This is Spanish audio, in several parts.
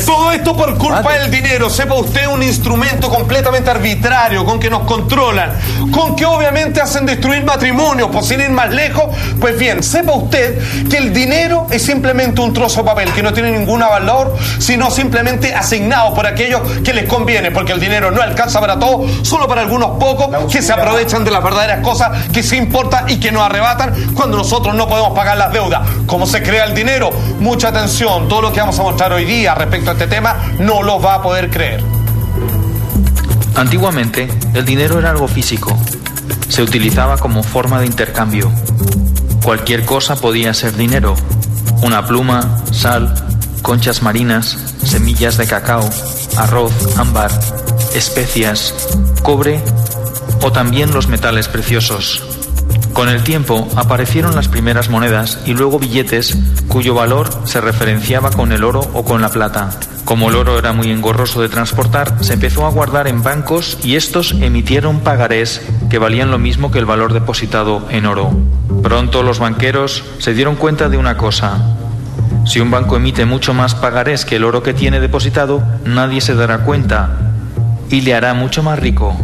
Todo esto por culpa del dinero. Sepa usted, un instrumento completamente arbitrario, con que nos controlan, con que obviamente hacen destruir matrimonios, por sin ir más lejos. Pues bien, sepa usted que el dinero es simplemente un trozo de papel que no tiene ningún valor, sino simplemente asignado por aquellos que les conviene, porque el dinero no alcanza para todo, solo para algunos pocos que se aprovechan de las verdaderas cosas que sí importan y que nos arrebatan cuando nosotros no podemos pagar las deudas. ¿Cómo se crea el dinero? Mucha atención, todo lo que vamos a mostrar hoy día respecto a este tema no lo va a poder creer. Antiguamente, el dinero era algo físico. Se utilizaba como forma de intercambio. Cualquier cosa podía ser dinero. Una pluma, sal, conchas marinas, semillas de cacao, arroz, ámbar, especias, cobre o también los metales preciosos. Con el tiempo aparecieron las primeras monedas y luego billetes cuyo valor se referenciaba con el oro o con la plata. Como el oro era muy engorroso de transportar, se empezó a guardar en bancos y estos emitieron pagarés que valían lo mismo que el valor depositado en oro. Pronto los banqueros se dieron cuenta de una cosa. Si un banco emite mucho más pagarés que el oro que tiene depositado, nadie se dará cuenta y le hará mucho más rico.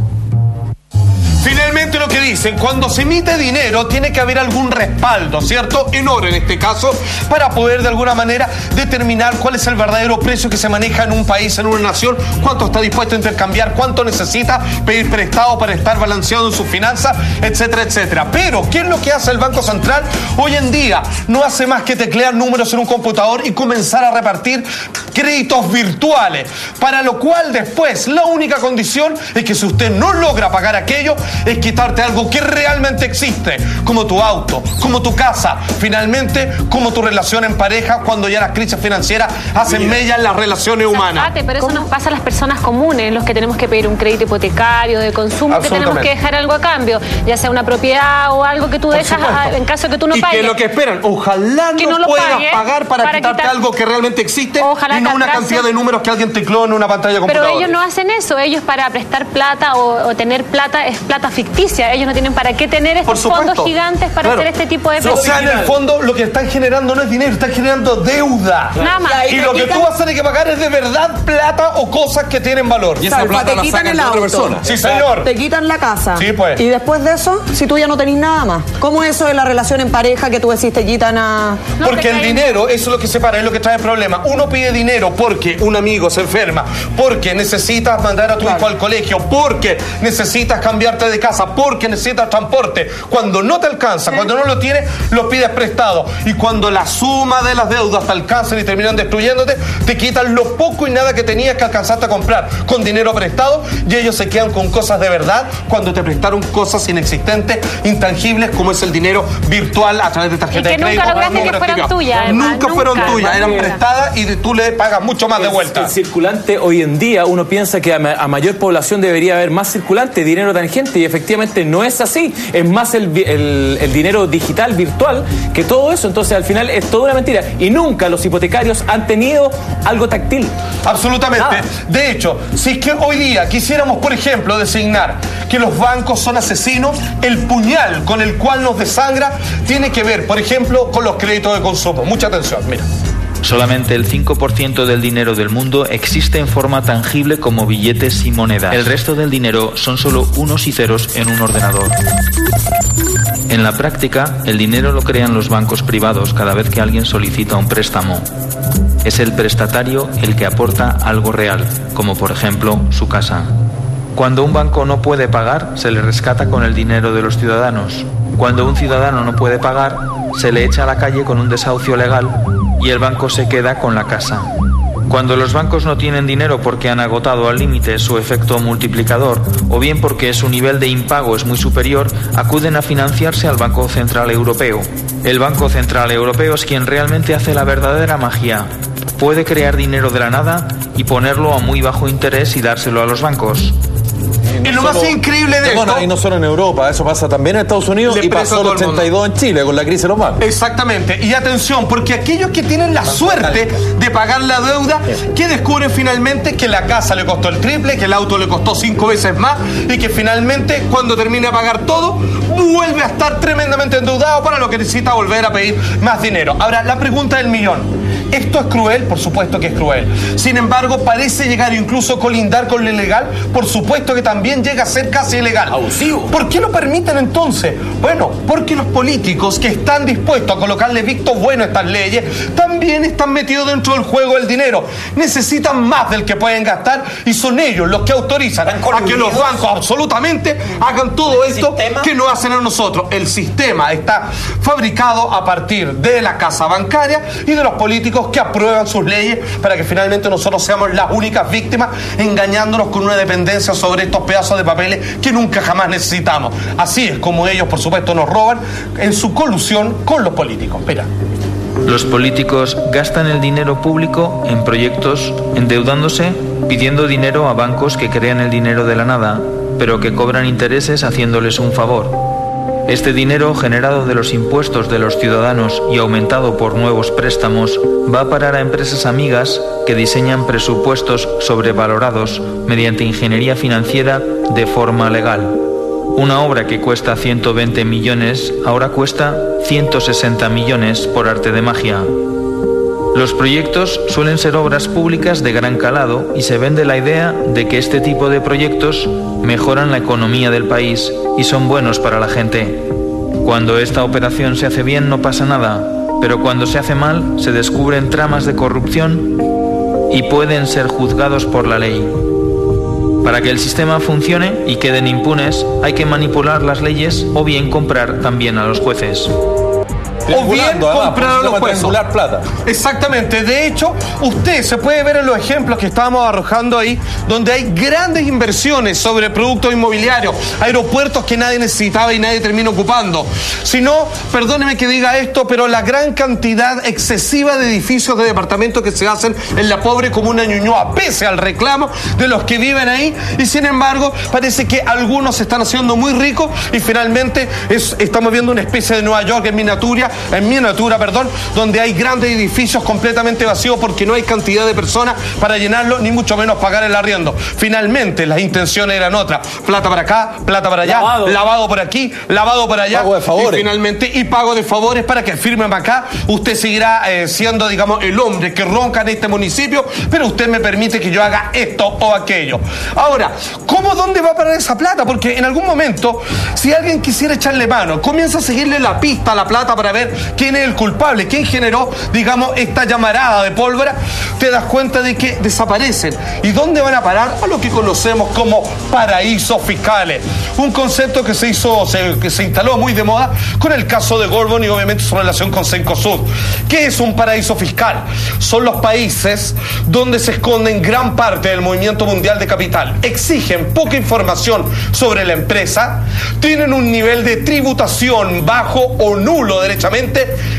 Finalmente lo que dicen, cuando se emite dinero tiene que haber algún respaldo, ¿cierto? En oro en este caso, para poder de alguna manera determinar cuál es el verdadero precio que se maneja en un país, en una nación, cuánto está dispuesto a intercambiar, cuánto necesita pedir prestado para estar balanceado en sus finanzas, etcétera, etcétera. Pero, ¿qué es lo que hace el Banco Central? Hoy en día no hace más que teclear números en un computador y comenzar a repartir créditos virtuales, para lo cual después la única condición es que si usted no logra pagar aquello, es quitarte algo que realmente existe, como tu auto, como tu casa, finalmente como tu relación en pareja, cuando ya las crisis financieras hacen mella en las relaciones humanas. Pero eso nos pasa a las personas comunes, los que tenemos que pedir un crédito hipotecario de consumo, que tenemos que dejar algo a cambio, ya sea una propiedad o algo que tú dejas en caso de que tú no pagues. Y que lo que esperan, ojalá no puedas pagar para quitarte algo que realmente existe, y no una cantidad de números que alguien tecló en una pantalla de computador. Pero ellos no hacen eso, ellos para prestar plata o tener plata es plata ficticia, ellos no tienen para qué tener estos fondos gigantes para hacer este tipo de O sea, en el fondo lo que están generando no es dinero, están generando deuda. Nada más. Y lo que tú vas a tener que pagar es de verdad plata o cosas que tienen valor. Y esa plata te quitan el auto. Sí, señor. Te quitan la casa. Sí, pues. Y después de eso, si tú ya no tenés nada más. ¿Cómo es eso de la relación en pareja que tú decís te quitan a...? Porque el dinero, eso es lo que separa, es lo que trae problemas. Uno pide dinero porque un amigo se enferma, porque necesitas mandar a tu hijo al colegio, porque necesitas cambiarte de casa, porque necesitas transporte. Cuando no te alcanza, cuando no lo tienes, lo pides prestado. Y cuando la suma de las deudas te alcanzan y terminan destruyéndote, te quitan lo poco y nada que tenías que alcanzarte a comprar con dinero prestado, y ellos se quedan con cosas de verdad cuando te prestaron cosas inexistentes, intangibles, como es el dinero virtual a través de tarjetas de crédito. Y que nunca lograste que fueran tuyas. Nunca fueron tuyas, eran prestadas y tú le pagas mucho más de vuelta. El circulante hoy en día, uno piensa que a mayor población debería haber más circulante, dinero tangente, y efectivamente no es así. Es más el dinero digital, virtual, que todo eso. Entonces al final es toda una mentira. Y nunca los hipotecarios han tenido algo táctil. Absolutamente. Nada. De hecho, si es que hoy día quisiéramos, por ejemplo, designar que los bancos son asesinos, el puñal con el cual nos desangra tiene que ver, por ejemplo, con los créditos de consumo. Mucha atención, mira. Solamente el 5% del dinero del mundo existe en forma tangible como billetes y monedas. El resto del dinero son solo unos y ceros en un ordenador. En la práctica, el dinero lo crean los bancos privados cada vez que alguien solicita un préstamo. Es el prestatario el que aporta algo real, como por ejemplo su casa. Cuando un banco no puede pagar, se le rescata con el dinero de los ciudadanos. Cuando un ciudadano no puede pagar, se le echa a la calle con un desahucio legal y el banco se queda con la casa. Cuando los bancos no tienen dinero porque han agotado al límite su efecto multiplicador o bien porque su nivel de impago es muy superior, acuden a financiarse al Banco Central Europeo. El Banco Central Europeo es quien realmente hace la verdadera magia. Puede crear dinero de la nada y ponerlo a muy bajo interés y dárselo a los bancos. Y lo más increíble de esto... Y no solo en Europa, eso pasa también en Estados Unidos y pasó en el 82 en Chile con la crisis de los bancos. Exactamente. Y atención, porque aquellos que tienen la suerte de pagar la deuda, que descubren finalmente que la casa le costó el triple, que el auto le costó 5 veces más y que finalmente cuando termine de pagar todo, vuelve a estar tremendamente endeudado para lo que necesita volver a pedir más dinero. Ahora, la pregunta del millón. Esto es cruel, por supuesto que es cruel. Sin embargo, parece llegar incluso a colindar con lo ilegal, por supuesto que también llega a ser casi ilegal. Abusivo. ¿Por qué lo permiten entonces? Bueno, porque los políticos que están dispuestos a colocarle visto bueno a estas leyes también están metidos dentro del juego del dinero. Necesitan más del que pueden gastar y son ellos los que autorizan a que los bancos absolutamente hagan todo esto que no hacen a nosotros. El sistema está fabricado a partir de la casa bancaria y de los políticos que aprueban sus leyes para que finalmente nosotros seamos las únicas víctimas, engañándonos con una dependencia sobre estos pedazos de papeles que nunca jamás necesitamos. Así es como ellos, por supuesto, nos roban en su colusión con los políticos. Mira. Los políticos gastan el dinero público en proyectos, endeudándose, pidiendo dinero a bancos que crean el dinero de la nada, pero que cobran intereses haciéndoles un favor. Este dinero, generado de los impuestos de los ciudadanos y aumentado por nuevos préstamos, va a parar a empresas amigas que diseñan presupuestos sobrevalorados mediante ingeniería financiera de forma legal. Una obra que cuesta 120 millones ahora cuesta 160 millones por arte de magia. Los proyectos suelen ser obras públicas de gran calado y se vende la idea de que este tipo de proyectos mejoran la economía del país y son buenos para la gente. Cuando esta operación se hace bien no pasa nada, pero cuando se hace mal se descubren tramas de corrupción y pueden ser juzgados por la ley. Para que el sistema funcione y queden impunes, hay que manipular las leyes o bien comprar también a los jueces. O bien comprar a los jueces. Plata. Exactamente. De hecho, usted se puede ver en los ejemplos que estábamos arrojando ahí, donde hay grandes inversiones sobre productos inmobiliarios, aeropuertos que nadie necesitaba y nadie termina ocupando. Si no, perdóneme que diga esto, pero la gran cantidad excesiva de edificios de departamentos que se hacen en la pobre comuna de Ñuñoa, pese al reclamo de los que viven ahí, y sin embargo, parece que algunos se están haciendo muy ricos y finalmente estamos viendo una especie de Nueva York en miniatura, donde hay grandes edificios completamente vacíos porque no hay cantidad de personas para llenarlo, ni mucho menos pagar el arriendo. Finalmente, las intenciones eran otras. Plata para acá, plata para allá, lavado por aquí, lavado por allá. Pago de favores. Y finalmente, y pago de favores para que firmen acá. Usted seguirá siendo, digamos, el hombre que ronca en este municipio, pero usted me permite que yo haga esto o aquello. Ahora, ¿dónde va a parar esa plata? Porque en algún momento, si alguien quisiera echarle mano, comienza a seguirle la pista a la plata para ver quién es el culpable, quién generó, digamos, esta llamarada de pólvora, te das cuenta de que desaparecen. ¿Y dónde van a parar? A lo que conocemos como paraísos fiscales. Un concepto que se instaló muy de moda con el caso de Gorbón y obviamente su relación con Cencosud. ¿Qué es un paraíso fiscal? Son los países donde se esconden gran parte del movimiento mundial de capital. Exigen poca información sobre la empresa, tienen un nivel de tributación bajo o nulo derechamente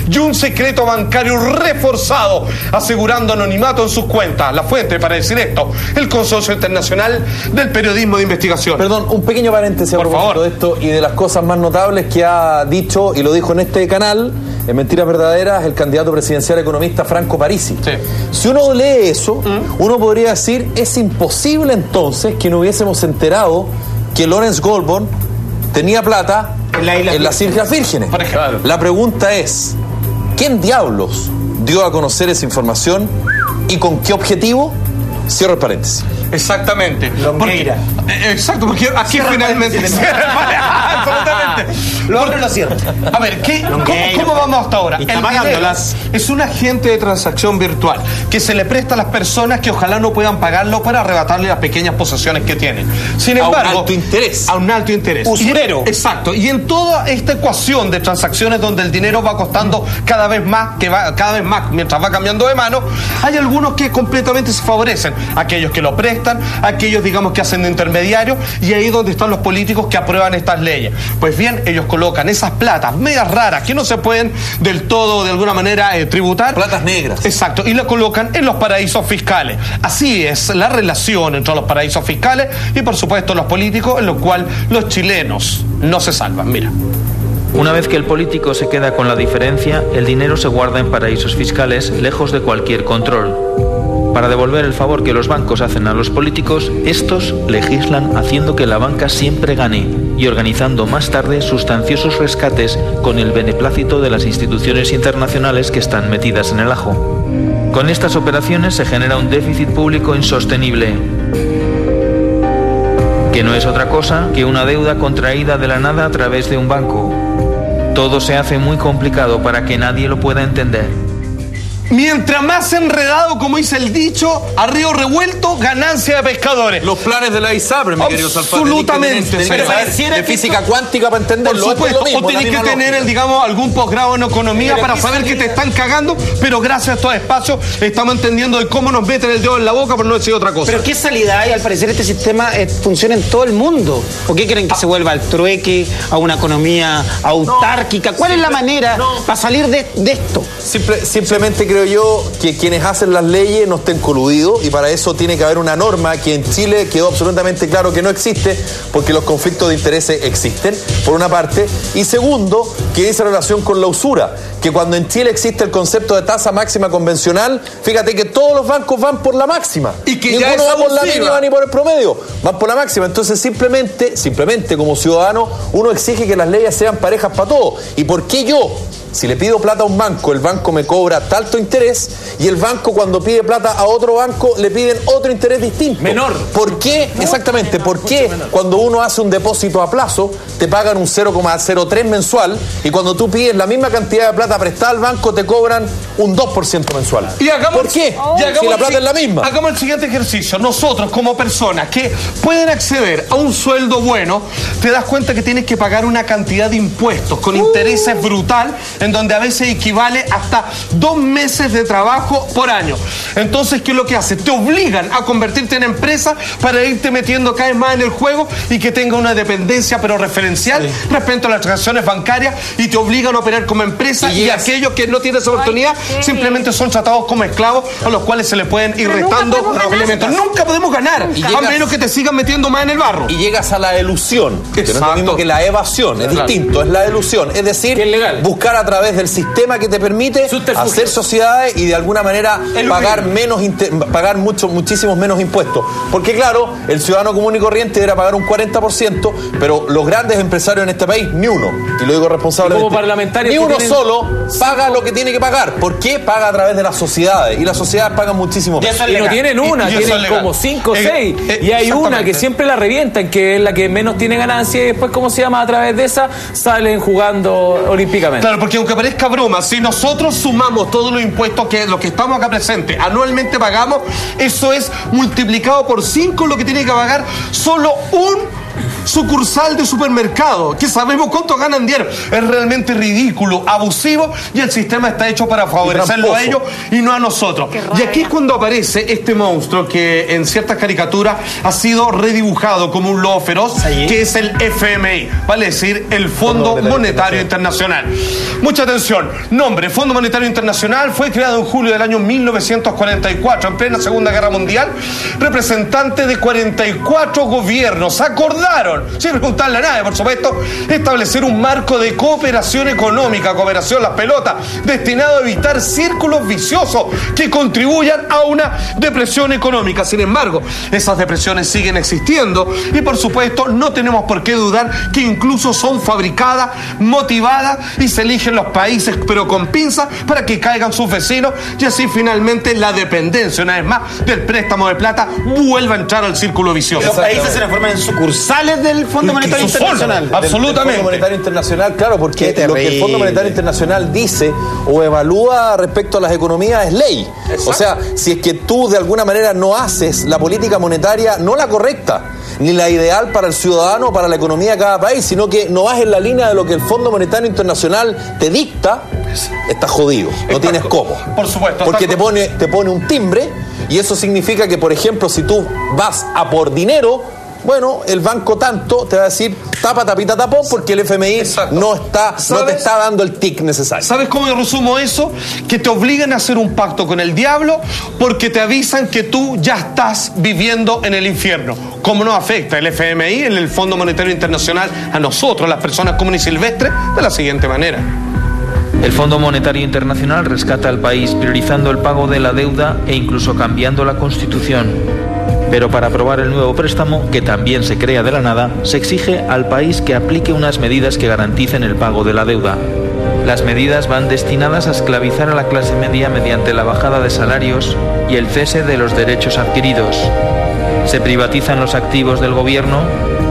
y un secreto bancario reforzado, asegurando anonimato en sus cuentas. La fuente para decir esto, el Consorcio Internacional del Periodismo de Investigación. Perdón, un pequeño paréntesis a propósito de esto y de las cosas más notables que ha dicho y lo dijo en este canal, en Mentiras Verdaderas, el candidato presidencial economista Franco Parisi. Sí. Si uno lee eso, uno podría decir, es imposible entonces que no hubiésemos enterado que Lawrence Goldborn tenía plata en las Islas Vírgenes. Por ejemplo. La pregunta es, ¿quién diablos dio a conocer esa información y con qué objetivo? Cierro el paréntesis. Exactamente. Longueira. Exacto, porque aquí finalmente absolutamente. Lo abro y lo cierro. A ver, ¿cómo vamos hasta ahora? El dinero es un agente de transacción virtual que se le presta a las personas que ojalá no puedan pagarlo para arrebatarle las pequeñas posesiones que tienen. Sin embargo, a un alto interés. A un alto interés. Usurero. Exacto. Y en toda esta ecuación de transacciones donde el dinero va costando cada vez más mientras va cambiando de mano, hay algunos que completamente se favorecen. Aquellos que lo prestan, aquellos, digamos, que hacen de intermediarios, y ahí es donde están los políticos que aprueban estas leyes. Pues bien, ellos colocan esas platas medias raras que no se pueden del todo, de alguna manera, tributar. Platas negras. Exacto, y las colocan en los paraísos fiscales. Así es la relación entre los paraísos fiscales y, por supuesto, los políticos, en lo cual los chilenos no se salvan. Mira. Una vez que el político se queda con la diferencia, el dinero se guarda en paraísos fiscales, lejos de cualquier control. Para devolver el favor que los bancos hacen a los políticos, estos legislan haciendo que la banca siempre gane y organizando más tarde sustanciosos rescates con el beneplácito de las instituciones internacionales que están metidas en el ajo. Con estas operaciones se genera un déficit público insostenible, que no es otra cosa que una deuda contraída de la nada a través de un banco. Todo se hace muy complicado para que nadie lo pueda entender. Mientras más enredado, como dice el dicho, a río revuelto, ganancia de pescadores. Los planes de la ISAPRE, mi querido Salfate. Absolutamente. De física cuántica para entenderlo. Por supuesto, o tenés que tener, digamos, algún posgrado en economía para saber que te están cagando, pero gracias a estos espacios estamos entendiendo de cómo nos meten el dedo en la boca por no decir otra cosa. Pero ¿qué salida hay? Al parecer este sistema funciona en todo el mundo. ¿Por qué creen que se vuelva al trueque, a una economía autárquica? ¿Cuál es la manera para salir de esto? Simplemente creo yo que quienes hacen las leyes no estén coludidos, y para eso tiene que haber una norma que en Chile quedó absolutamente claro que no existe, porque los conflictos de intereses existen, por una parte, y segundo, que dice relación con la usura, que cuando en Chile existe el concepto de tasa máxima convencional, fíjate que todos los bancos van por la máxima, y que ninguno va por la mínima ni por el promedio, van por la máxima. Entonces simplemente como ciudadano uno exige que las leyes sean parejas para todos. ¿Y por qué yo? Si le pido plata a un banco, el banco me cobra tanto interés, y el banco cuando pide plata a otro banco le piden otro interés distinto. Menor. ¿Por qué? Exactamente. ¿Por qué cuando uno hace un depósito a plazo te pagan un 0,03 mensual, y cuando tú pides la misma cantidad de plata prestada al banco te cobran un 2% mensual? ¿Por qué? Si la plata es la misma. Hagamos el siguiente ejercicio. Nosotros, como personas que pueden acceder a un sueldo bueno, te das cuenta que tienes que pagar una cantidad de impuestos con intereses brutal, en donde a veces equivale hasta 2 meses de trabajo por año. Entonces, ¿qué es lo que hace? Te obligan a convertirte en empresa para irte metiendo cada vez más en el juego y que tenga una dependencia, pero referencial, respecto a las transacciones bancarias, y te obligan a operar como empresa, y aquellos que no tienen esa oportunidad simplemente son tratados como esclavos, a los cuales se les pueden ir restando elementos. Nunca podemos ganar, a menos que te sigan metiendo más en el barro. Y llegas a la elusión, que no es lo mismo que la evasión, es distinto, es la elusión, es decir, buscar a través del sistema que te permite hacer sociedades y de alguna manera pagar muchísimos menos impuestos. Porque claro, el ciudadano común y corriente deberá pagar un 40%, pero los grandes empresarios en este país, ni uno, y lo digo responsablemente, como parlamentario, ni uno solo paga lo que tiene que pagar. ¿Por qué? Paga a través de las sociedades, y las sociedades pagan muchísimo más. Y no tienen una, tienen como 5 o 6, y hay una que siempre la revientan, que es la que menos tiene ganancia, y después, ¿cómo se llama? A través de esa salen jugando olímpicamente. Claro, porque aunque parezca broma, si nosotros sumamos todos los impuestos que los que estamos acá presentes anualmente pagamos, eso es multiplicado por 5 lo que tiene que pagar solo un sucursal de supermercado, que sabemos cuánto ganan diario. Es realmente ridículo, abusivo, y el sistema está hecho para favorecerlo a ellos y no a nosotros. Y aquí es cuando aparece este monstruo que en ciertas caricaturas ha sido redibujado como un lobo feroz, que es el FMI, vale decir, el Fondo Monetario Internacional. Mucha atención, nombre: Fondo Monetario Internacional, fue creado en julio del año 1944, en plena Segunda Guerra Mundial. Representante de 44 gobiernos acordaron, sin preguntarle a nadie, por supuesto, establecer un marco de cooperación económica, cooperación las pelotas, destinado a evitar círculos viciosos que contribuyan a una depresión económica. Sin embargo, esas depresiones siguen existiendo, y por supuesto no tenemos por qué dudar que incluso son fabricadas, motivadas, y se eligen los países pero con pinzas para que caigan sus vecinos, y así finalmente la dependencia, una vez más, del préstamo de plata vuelva a entrar al círculo vicioso. Los países se transforman en sucursales del Fondo Monetario Internacional. Absolutamente. El Fondo Monetario Internacional, claro, porque lo que el Fondo Monetario Internacional dice o evalúa respecto a las economías es ley. Exacto. O sea, si es que tú de alguna manera no haces la política monetaria, no la correcta, ni la ideal para el ciudadano o para la economía de cada país, sino que no vas en la línea de lo que el Fondo Monetario Internacional te dicta, estás jodido, no tienes cómo. Por supuesto. Porque te pone un timbre, y eso significa que, por ejemplo, si tú vas a por dinero, bueno, el banco tanto te va a decir tapa, tapita, tapón, porque el FMI no te está dando el tic necesario. ¿Sabes cómo yo resumo eso? Que te obligan a hacer un pacto con el diablo porque te avisan que tú ya estás viviendo en el infierno. ¿Cómo nos afecta el FMI, el Fondo Monetario Internacional, a nosotros, las personas comunes y silvestres? De la siguiente manera. El Fondo Monetario Internacional rescata al país priorizando el pago de la deuda e incluso cambiando la Constitución. Pero para aprobar el nuevo préstamo, que también se crea de la nada, se exige al país que aplique unas medidas que garanticen el pago de la deuda. Las medidas van destinadas a esclavizar a la clase media mediante la bajada de salarios y el cese de los derechos adquiridos. Se privatizan los activos del gobierno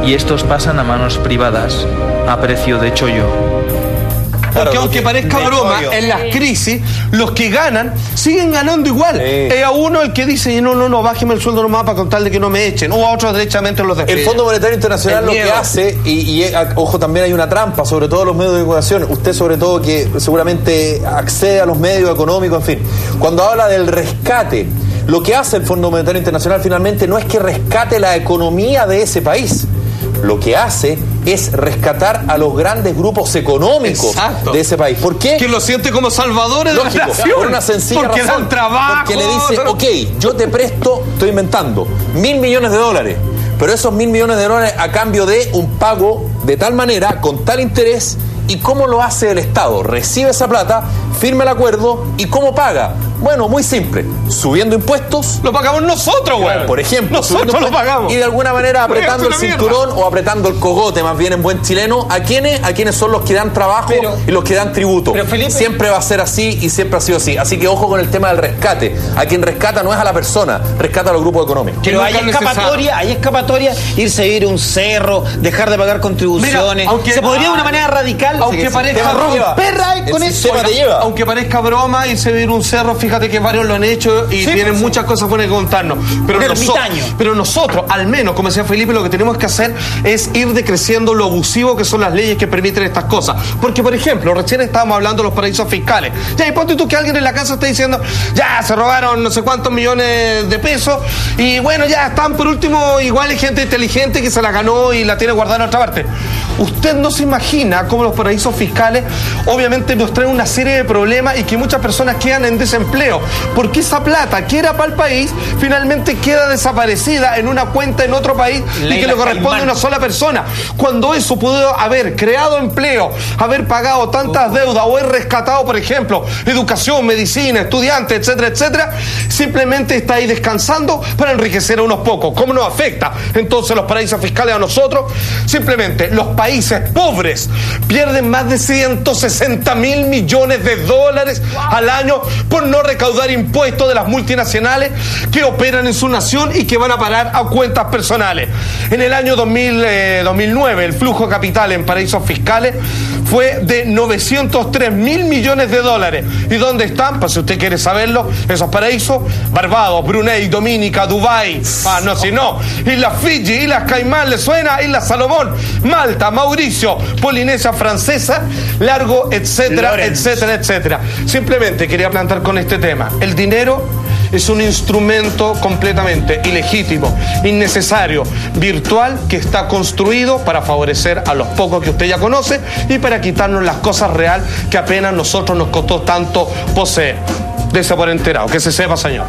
y estos pasan a manos privadas, a precio de chollo. Porque aunque parezca broma, en las crisis, los que ganan siguen ganando igual. Es a uno el que dice, no, bájeme el sueldo nomás para contarle que no me echen. O a otros derechamente los despiden. El Fondo Monetario Internacional lo que hace, ojo, también hay una trampa, sobre todo los medios de comunicación. Usted sobre todo que seguramente accede a los medios económicos, en fin. Cuando habla del rescate, lo que hace el Fondo Monetario Internacional finalmente no es que rescate la economía de ese país. Lo que hace es rescatar a los grandes grupos económicos de ese país. ¿Por qué? Que lo siente como salvadores de la nación. Por una sencilla porque razón. Dan trabajo. Porque le dice, ok, yo te presto, estoy inventando, $1.000 millones. Pero esos $1.000 millones a cambio de un pago de tal manera, con tal interés. ¿Y cómo lo hace el Estado? Recibe esa plata, firma el acuerdo y ¿cómo paga? Bueno, muy simple, subiendo impuestos. Lo pagamos nosotros, güey. Por ejemplo, nosotros lo pagamos. Y de alguna manera apretando el cinturón o apretando el cogote, más bien en buen chileno, ¿a quiénes son los que dan trabajo y los que dan tributo? Pero Felipe, siempre va a ser así y siempre ha sido así. Así que ojo con el tema del rescate. A quien rescata no es a la persona, rescata a los grupos económicos. Pero hay escapatoria, irse a vivir a un cerro, dejar de pagar contribuciones. Mira, se podría de una manera radical. Aunque parezca aunque parezca broma, irse a vivir un cerro, fíjate que varios lo han hecho y tienen muchas cosas buenas que contarnos. Pero nosotros, al menos, como decía Felipe, lo que tenemos que hacer es ir decreciendo lo abusivo que son las leyes que permiten estas cosas. Porque, por ejemplo, recién estábamos hablando de los paraísos fiscales. Ya, y ponte tú que alguien en la casa está diciendo, ya, se robaron no sé cuántos millones de pesos y bueno, ya están por último, igual hay gente inteligente que se la ganó y la tiene guardada en otra parte. Usted no se imagina cómo los paraísos fiscales obviamente nos traen una serie de problemas y que muchas personas quedan en desempleo, porque esa plata que era para el país finalmente queda desaparecida en una cuenta en otro país y que le corresponde a una sola persona, cuando eso pudo haber creado empleo, haber pagado tantas deudas o haber rescatado, por ejemplo, educación, medicina, estudiantes, etcétera, etcétera, simplemente está ahí descansando para enriquecer a unos pocos. ¿Cómo nos afecta entonces los paraísos fiscales a nosotros? Simplemente los países pobres pierden más de 160.000 millones de dólares al año por no recaudar impuestos de las multinacionales que operan en su nación y que van a parar a cuentas personales. En el año 2009 el flujo capital en paraísos fiscales fue de 903.000 millones de dólares. ¿Y dónde están? Pues si usted quiere saberlo, esos paraísos: Barbados, Brunei, Dominica, Dubái, Islas Fiji, Islas Caimán, ¿le suena? Islas Salomón, Malta, Mauricio, Polinesia Francesa, largo, etcétera, etcétera, etcétera. Simplemente quería plantear con este tema: el dinero es un instrumento completamente ilegítimo, innecesario, virtual, que está construido para favorecer a los pocos que usted ya conoce y para quitarnos las cosas reales que apenas nosotros nos costó tanto poseer. Dese por enterado, que se sepa, señor.